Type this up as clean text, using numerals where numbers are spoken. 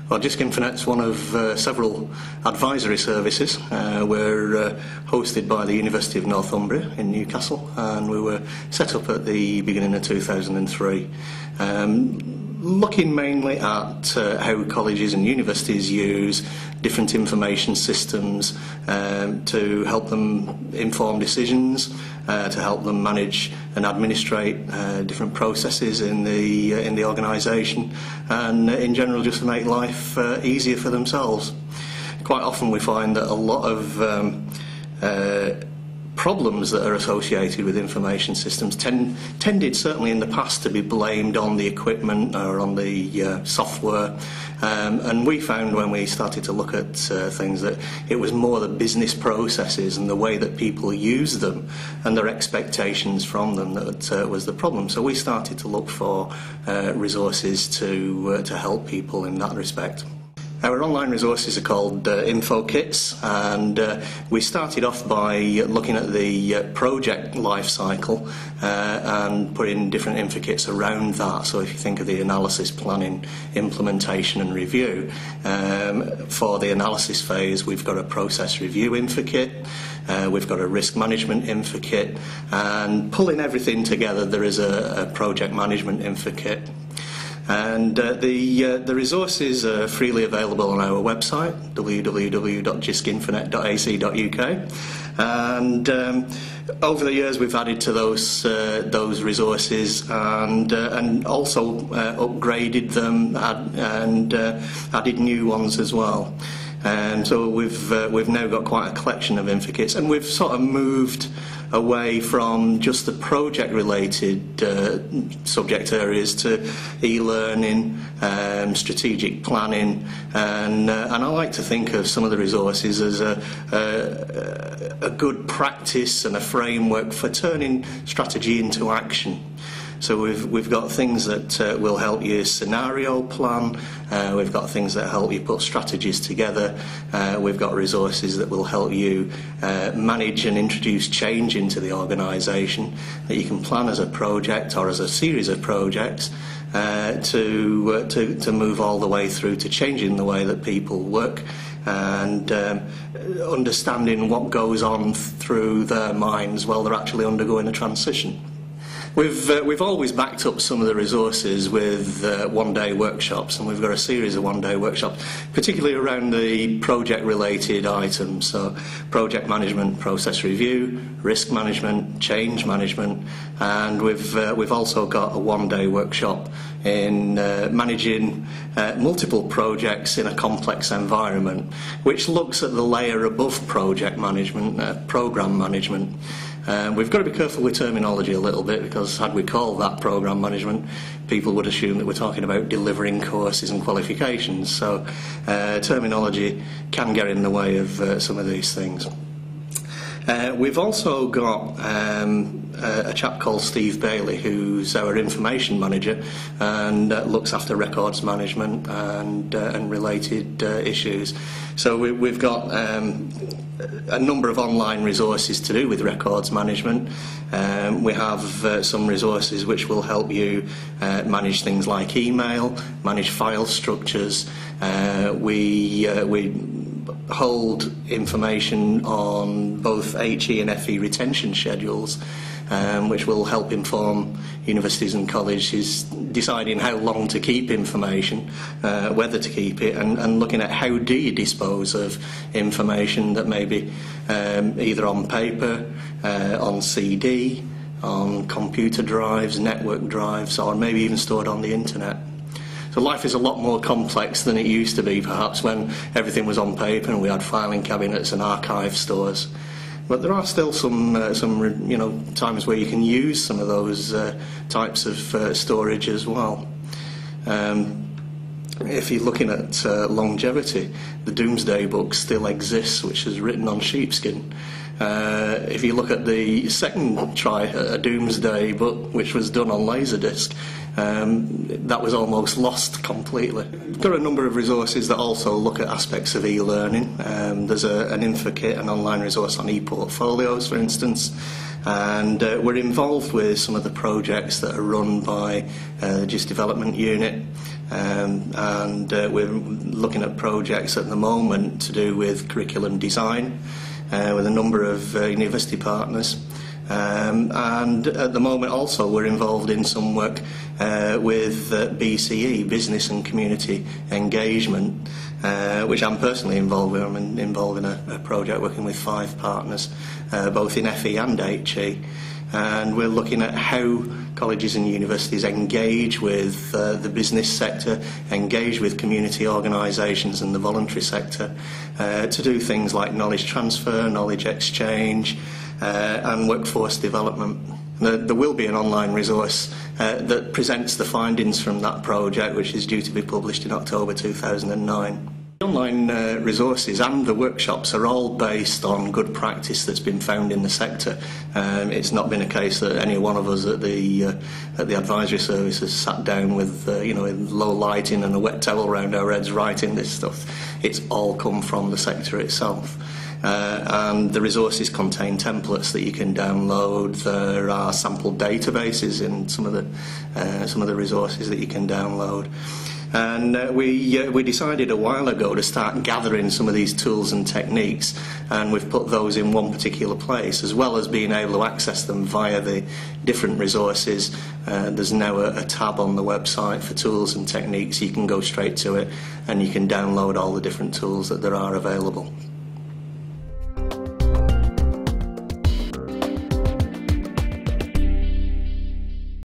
Well, Jisc infoNet's one of several advisory services. We're hosted by the University of Northumbria in Newcastle, and we were set up at the beginning of 2003. Looking mainly at how colleges and universities use different information systems to help them inform decisions, to help them manage and administrate different processes in the organisation, and in general just to make life easier for themselves. Quite often we find that a lot of problems that are associated with information systems tended, certainly in the past, to be blamed on the equipment or on the software, and we found when we started to look at things that it was more the business processes and the way that people use them and their expectations from them that was the problem. So we started to look for resources to help people in that respect. Our online resources are called info kits, and we started off by looking at the project life cycle and putting different info kits around that. So if you think of the analysis, planning, implementation and review, for the analysis phase we've got a process review info kit, we've got a risk management info kit, and pulling everything together there is a project management info kit. And the resources are freely available on our website, www.jiscinfonet.ac.uk, and over the years we've added to those resources and also upgraded them and added new ones as well. And so we've now got quite a collection of info kits, and we've sort of moved away from just the project-related subject areas to e-learning, strategic planning, and I like to think of some of the resources as a good practice and a framework for turning strategy into action. So we've got things that will help you scenario plan, we've got things that help you put strategies together, we've got resources that will help you manage and introduce change into the organisation, that you can plan as a project or as a series of projects to move all the way through to changing the way that people work and understanding what goes on through their minds while they're actually undergoing a transition. We've always backed up some of the resources with one-day workshops, and we've got a series of one-day workshops, particularly around the project-related items, so project management, process review, risk management, change management, and we've also got a one-day workshop in managing multiple projects in a complex environment, which looks at the layer above project management, program management. We've got to be careful with terminology a little bit, because had we called that program management, people would assume that we're talking about delivering courses and qualifications, so terminology can get in the way of some of these things. We've also got a chap called Steve Bailey, who's our information manager and looks after records management and related issues. So we've got a number of online resources to do with records management. We have some resources which will help you manage things like email, manage file structures. We hold information on both HE and FE retention schedules, which will help inform universities and colleges deciding how long to keep information, whether to keep it, and looking at how do you dispose of information that may be either on paper, on CD, on computer drives, network drives, or maybe even stored on the internet. So life is a lot more complex than it used to be, perhaps, when everything was on paper and we had filing cabinets and archive stores. But there are still some times where you can use some of those types of storage as well. If you're looking at longevity, the Doomsday Book still exists, which is written on sheepskin. If you look at the second try at a Doomsday Book, which was done on Laserdisc, that was almost lost completely. There are a number of resources that also look at aspects of e-learning. There's an info kit, an online resource on e-portfolios, for instance, and we're involved with some of the projects that are run by the Jisc Development Unit, and we're looking at projects at the moment to do with curriculum design with a number of university partners. And at the moment also we're involved in some work with BCE, Business and Community Engagement, which I'm personally involved with. I'm involved in a project working with 5 partners, both in FE and HE, and we're looking at how colleges and universities engage with the business sector, engage with community organisations and the voluntary sector to do things like knowledge transfer, knowledge exchange, and workforce development. There will be an online resource that presents the findings from that project, which is due to be published in October 2009. The online resources and the workshops are all based on good practice that's been found in the sector. It's not been a case that any one of us at the advisory service has sat down with with low lighting and a wet towel around our heads writing this stuff. It's all come from the sector itself. And the resources contain templates that you can download. There are sample databases in some of the resources that you can download. And we decided a while ago to start gathering some of these tools and techniques, and we've put those in one particular place, as well as being able to access them via the different resources. There's now a tab on the website for tools and techniques. You can go straight to it and you can download all the different tools that there are available.